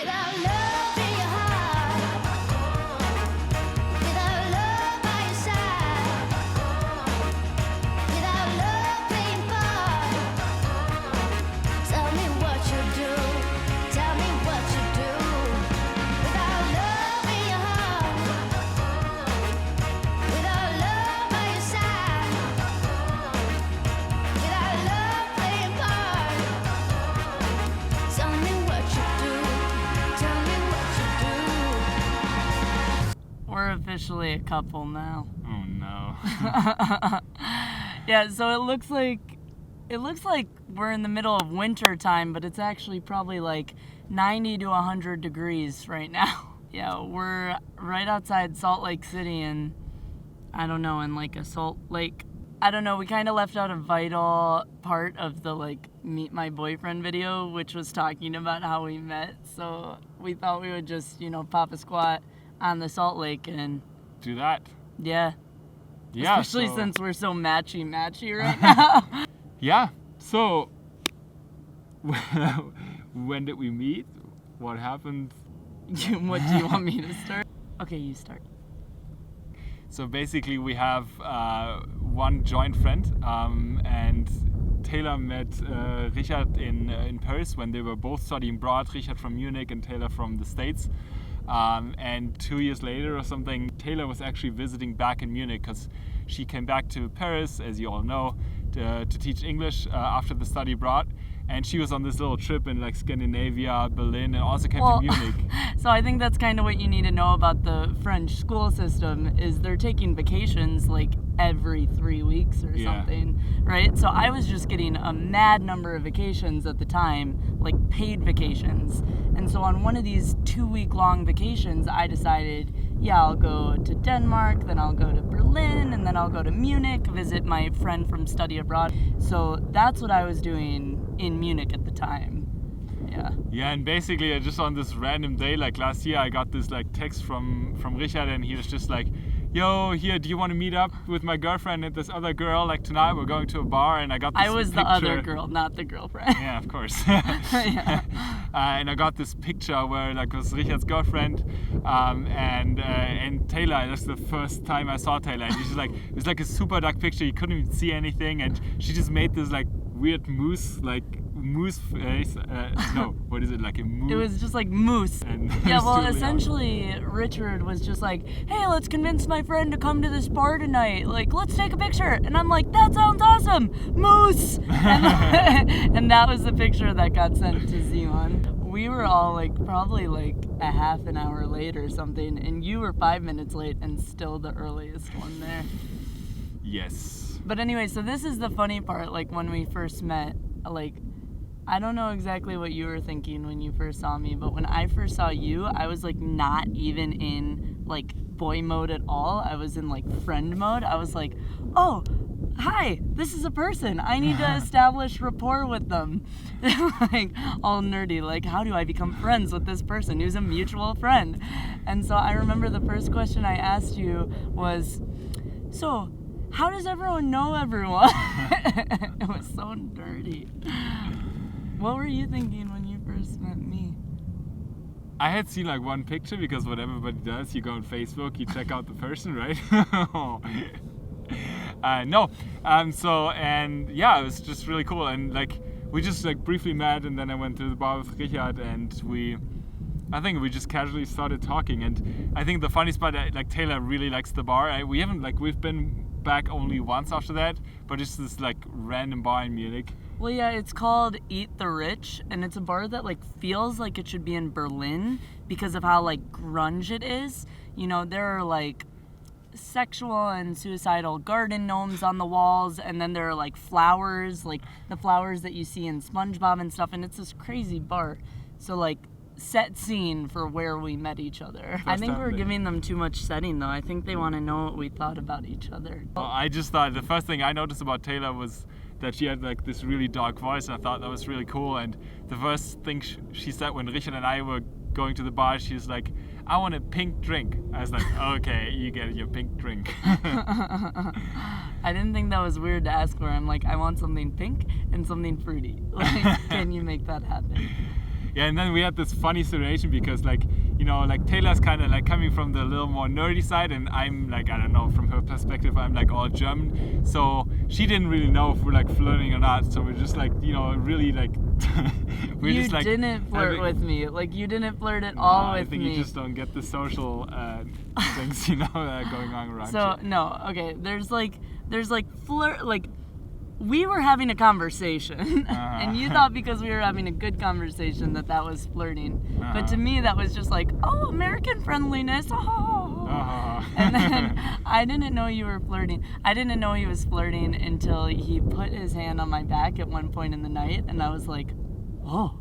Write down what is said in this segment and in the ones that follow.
Without love in your heart, without love by your side, without love playing part. Tell me what you do, tell me what you do. Without love in your heart, without love by your side, without love playing part. Tell me what you do, tell me what you do. We're officially a couple now. Oh no. Yeah, so it looks like we're in the middle of winter time, but it's actually probably like 90 to 100 degrees right now. Yeah, we're right outside Salt Lake City, and I don't know, in like a Salt Lake. I don't know, we kind of left out a vital part of the like meet my boyfriend video, which was talking about how we met. So we thought we would just, pop a squat on the Salt Lake and Do that. yeah. Yeah. Especially so- since we're so matchy right now. Yeah. So when did we meet? What happened? What do you want me to start? Okay, you start. So basically, we have one joint friend, and Taylor met Richard in Paris when they were both studying abroad. Richard from Munich and Taylor from the States. And 2 years later or something, Taylor was actually visiting back in Munich because she came back to Paris, as you all know, to teach English after the study abroad. And she was on this little trip in like Scandinavia, Berlin, and also came to Munich. So I think that's kind of what you need to know about the French school system is they're taking vacations like every 3 weeks or Yeah. something, right? So I was just getting a mad number of vacations at the time, like paid vacations. And so on one of these 2-week long vacations, I decided, yeah, I'll go to Denmark, then I'll go to Berlin, and then I'll go to Munich, visit my friend from study abroad. So that's what I was doing in Munich at the time. Yeah. Yeah, and basically just on this random day, like last year, I got this like text from Richard, and he was just like, "Yo, here, do you want to meet up with my girlfriend and this other girl? Like tonight, we're going to a bar." And I got this I was picture. the other girl, not the girlfriend. Yeah, of course. Yeah. And I got this picture where like was Richard's girlfriend, and Taylor. That's the first time I saw Taylor, and she's like, it was like a super dark picture. You couldn't even see anything, and she just made this like weird moose face. No, what is it, like a moose? It was just like moose. And Yeah, it's well, totally essentially, Richard was just like, hey, let's convince my friend to come to this bar tonight. Like, let's take a picture. And I'm like, that sounds awesome. Moose. And that was the picture that got sent to Zeon. We were all like, probably like a half an hour late or something. And you were 5 minutes late and still the earliest one there. Yes. But anyway, so this is the funny part. Like, when we first met, like, I don't know exactly what you were thinking when you first saw me, but when I first saw you, I was like not even in like boy mode at all. I was in like friend mode. I was like, oh, hi, this is a person. I need to establish rapport with them. Like all nerdy, like how do I become friends with this person who's a mutual friend? And so I remember the first question I asked you was, so how does everyone know everyone? It was so nerdy. What were you thinking when you first met me? I had seen like one picture because what everybody does, you go on Facebook, you check out the person, right? No. So, and yeah, it was just really cool. And like, we just like briefly met, and then I went to the bar with Richard, and I think we just casually started talking. And I think the funniest part, like Taylor really likes the bar. We've been back only once after that, but it's this like random bar in Munich. Well, yeah, it's called Eat the Rich, and it's a bar that like feels like it should be in Berlin because of how like grunge it is. There are like sexual and suicidal garden gnomes on the walls, and then there are like flowers, like the flowers that you see in SpongeBob and stuff, and it's this crazy bar. So like set scene for where we met each other. I think we're giving them too much setting though. I think they want to know what we thought about each other. Well, I just thought the first thing I noticed about Taylor was that she had like this really dark voice, and I thought that was really cool. And the first thing she said when Richard and I were going to the bar, she's like, I want a pink drink. I was like, okay, you get your pink drink. I didn't think that was weird to ask for. I'm like, I want something pink and something fruity. Like, can you make that happen? Yeah, and then we had this funny situation because like, you know, like Taylor's kind of like coming from the little more nerdy side, and I'm like, I don't know, from her perspective, I'm like all German. So she didn't really know if we're like flirting or not. So we're just like, you know, really like, we're You just like. didn't flirt with me. Like, you didn't flirt at all with I think me. you just don't get the social things, you know, going on around So, you. no, okay, there's like flirt, like, we were having a conversation, and you thought because we were having a good conversation that was flirting. But to me, that was just like, oh, American friendliness, oh. And then I didn't know you were flirting. I didn't know he was flirting until he put his hand on my back at one point in the night, and I was like, oh,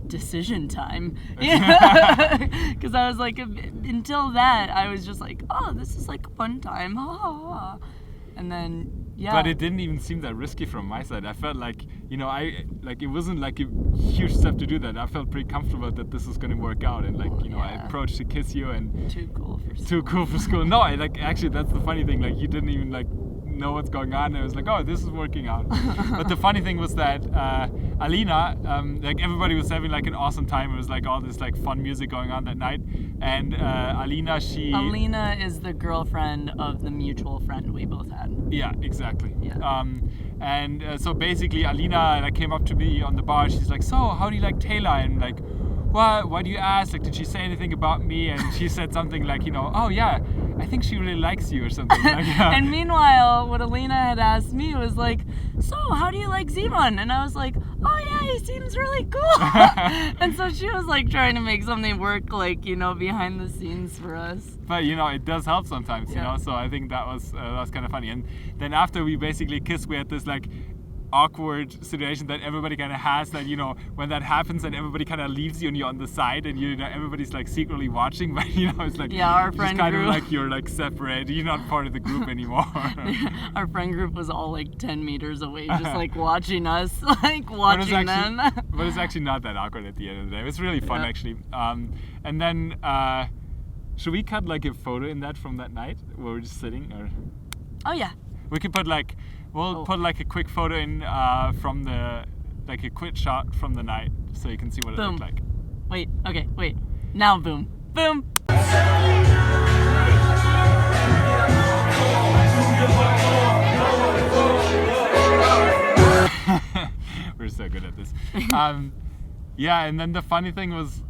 decision time. Because I was like, until that, I was just like, oh, this is like fun time, and then. Yeah. But it didn't even seem that risky from my side. I felt like, you know, it wasn't like a huge step to do that. I felt pretty comfortable that this was gonna work out, and like, you know, I approached to kiss you, and too cool for school. Too cool for school. No, actually that's the funny thing. Like, you didn't even like know what's going on. I was like, oh, this is working out. But the funny thing was that Alina, like everybody was having like an awesome time. It was like all this like fun music going on that night, and Alina is the girlfriend of the mutual friend we both had. Yeah, exactly. Yeah. And so basically Alina like came up to me on the bar. She's like, so how do you like Taylor? And like, why do you ask? Like, did she say anything about me? And she said something like, you know, oh yeah, I think she really likes you or something. Like, yeah. And meanwhile, what Alina had asked me was like, so how do you like Simon? And I was like, oh yeah, he seems really cool. And so she was like trying to make something work, like, you know, behind the scenes for us. But you know, it does help sometimes, you Yeah. know. So I think that was kind of funny. And then after we basically kissed, we had this like awkward situation that everybody kind of has, that, you know, when that happens and everybody kind of leaves you and you're on the side, and you know everybody's like secretly watching, but you know it's like, yeah, our just friend kind group, of like you're like separate, you're not part of the group anymore. Our friend group was all like 10 meters away, just like watching us, like watching them. But it's actually not that awkward at the end of the day. It was really fun, Yeah. actually. And then should we cut like a photo in that from that night where we're just sitting, or Oh yeah. we could put like, we'll put like a quick photo in from the, like a quick shot from the night, so you can see what it Boom. looked like. Wait, okay, wait. Now boom. Boom! We're so good at this. Yeah, and then the funny thing was,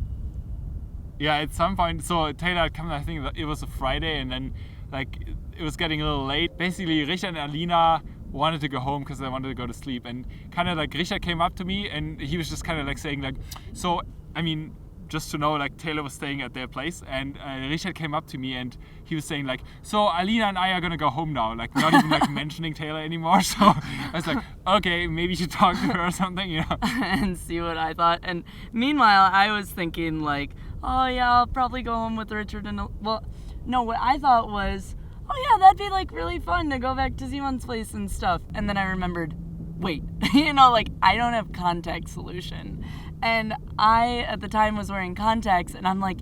yeah, at some point, so Taylor had come, I think it was a Friday, and then like it was getting a little late. Basically, Richard and Alina wanted to go home because they wanted to go to sleep, and kind of like Richard came up to me, and he was just kind of like saying like, so I mean, just to know, like Taylor was staying at their place, and Richard came up to me and he was saying like, so Alina and I are gonna go home now, like not even like mentioning Taylor anymore. So I was like, okay, maybe you should talk to her or something, you know. And see what I thought. And meanwhile, I was thinking like, oh yeah, I'll probably go home with Richard and well, no, what I thought was, oh yeah, that'd be like really fun to go back to Simon's place and stuff. And then I remembered, wait, you know, like I don't have contact solution. And I, at the time, was wearing contacts, and I'm like,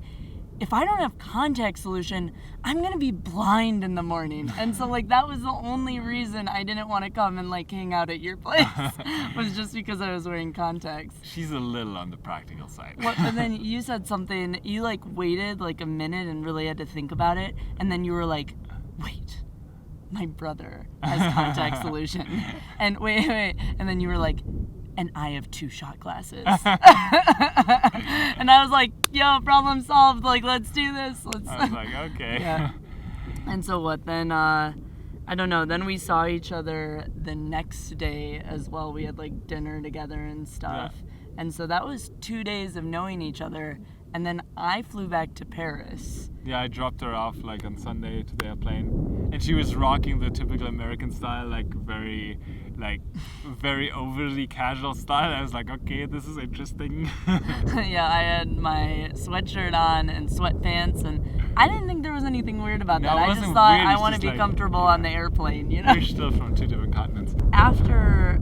if I don't have contact solution, I'm gonna be blind in the morning. And so like that was the only reason I didn't want to come and like hang out at your place, was just because I was wearing contacts. She's a little on the practical side. But then you said something, you like waited like a minute and really had to think about it, and then you were like, wait, my brother has contact solution. And wait, and then you were like, and I have 2 shot glasses. And I was like, yo, problem solved, like let's do this. I was like, okay. Yeah. And so what then, I don't know, then we saw each other the next day as well. We had like dinner together and stuff. Yeah. And so that was 2 days of knowing each other. And then I flew back to Paris. Yeah, I dropped her off like on Sunday to the airplane, and she was rocking the typical American style, like very overly casual style. I was like, okay, this is interesting. Yeah, I had my sweatshirt on and sweatpants, and I didn't think there was anything weird about that. it I just wasn't thought weird, I it's want to just be like, comfortable yeah. on the airplane, you know? We're still from 2 different continents. After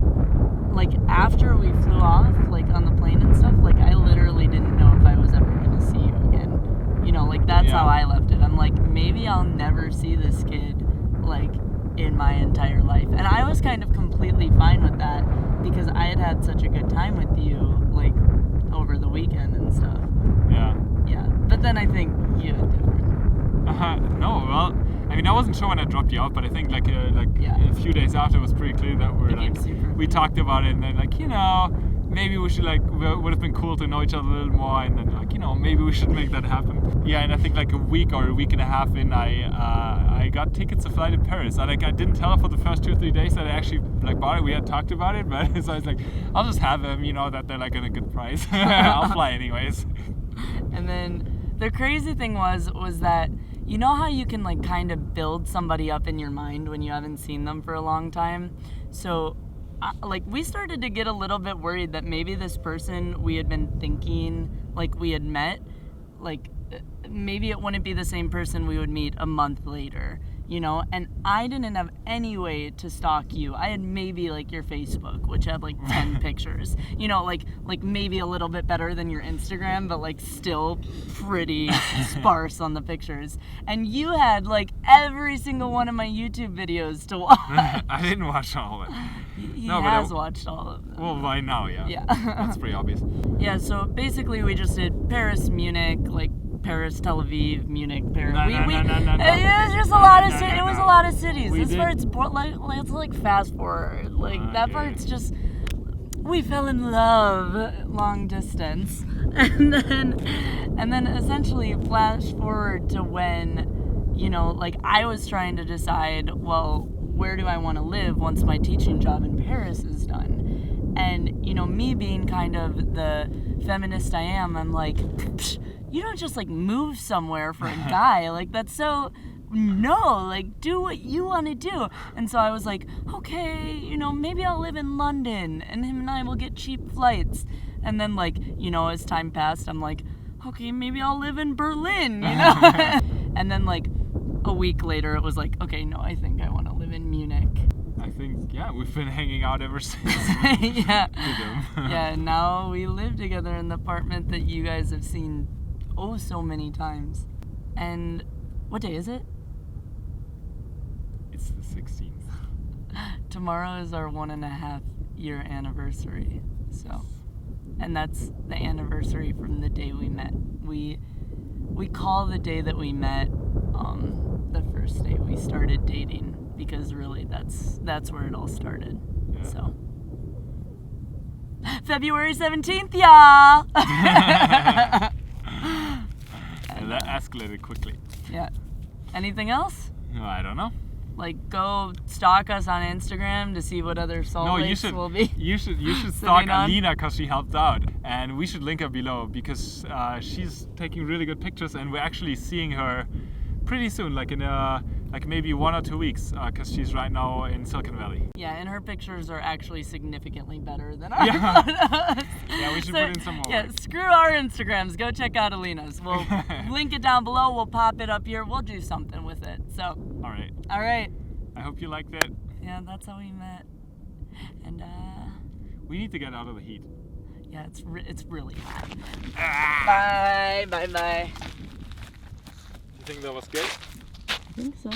we flew off, like on the plane and stuff, like I literally didn't know if I was ever gonna see you again. You know, like that's Yeah. how I left it. I'm like, maybe I'll never see this kid like in my entire life. And I was kind of completely fine with that because I had had such a good time with you like over the weekend mean, I wasn't sure when I dropped you off, but I think Yeah. a few days after it was pretty clear that Became super we talked about it, and then maybe we should would have been cool to know each other a little more, and then maybe we should make that happen. Yeah, and I think a week or a week and a half in, I got tickets to fly to Paris. I didn't tell her for the first 2 or 3 days that I actually bought it. We had talked about it, but so I was like, I'll just have them, that they're at a good price. I'll fly anyways. And then the crazy thing was that how you can kind of build somebody up in your mind when you haven't seen them for a long time. So we started to get a little bit worried that maybe this person we had been thinking we had met, maybe it wouldn't be the same person we would meet a month later, and I didn't have any way to stalk you. I had maybe your Facebook, which had 10 pictures, maybe a little bit better than your Instagram, but still pretty sparse on the pictures. And you had every single one of my YouTube videos to watch. I didn't watch all of it. He has watched all of them. Well, by now, yeah. Yeah. That's pretty obvious. Yeah, so basically we just did Paris, Munich, Paris, Tel Aviv, Munich, Paris. No. It was just a lot of cities. It was a lot of cities. We This did- part's let's fast forward. That Okay. part's just we fell in love long distance, and then essentially flash forward to when I was trying to decide, well, where do I want to live once my teaching job in Paris is done? And me being kind of the feminist I am, I'm like, psh, you don't just move somewhere for a guy. That's so no, do what you want to do. And so I was like, okay, maybe I'll live in London and him and I will get cheap flights. And then as time passed, I'm like, okay, maybe I'll live in Berlin, And then a week later it was okay, no, I think I want to live in Munich. I think, yeah, we've been hanging out ever since. Yeah. With him. Yeah, now we live together in the apartment that you guys have seen so many times. And what day is it? It's the 16th. Tomorrow is our 1.5 year anniversary. So, and that's the anniversary from the day we met. We call the day that we met the first day we started dating, because really that's where it all started. Yeah. So February 17th, y'all. And that escalated quickly. Yeah. Anything else? No, I don't know. Go stalk us on Instagram to see what other Salt Lakes will be. You should stalk Sitting on. Alina because she helped out, and we should link her below because she's taking really good pictures, and we're actually seeing her pretty soon, in maybe 1 or 2 weeks, because she's right now in Silicon Valley. Yeah, and her pictures are actually significantly better than ours. Yeah. Yeah, we should put in some more. Yeah, screw our Instagrams. Go check out Alina's. We'll link it down below. We'll pop it up here. We'll do something with it. So, All right. all right. I hope you liked it. Yeah, that's how we met. And We need to get out of the heat. yeah, it's really hot. Ah! Bye. You think that was good? I think so.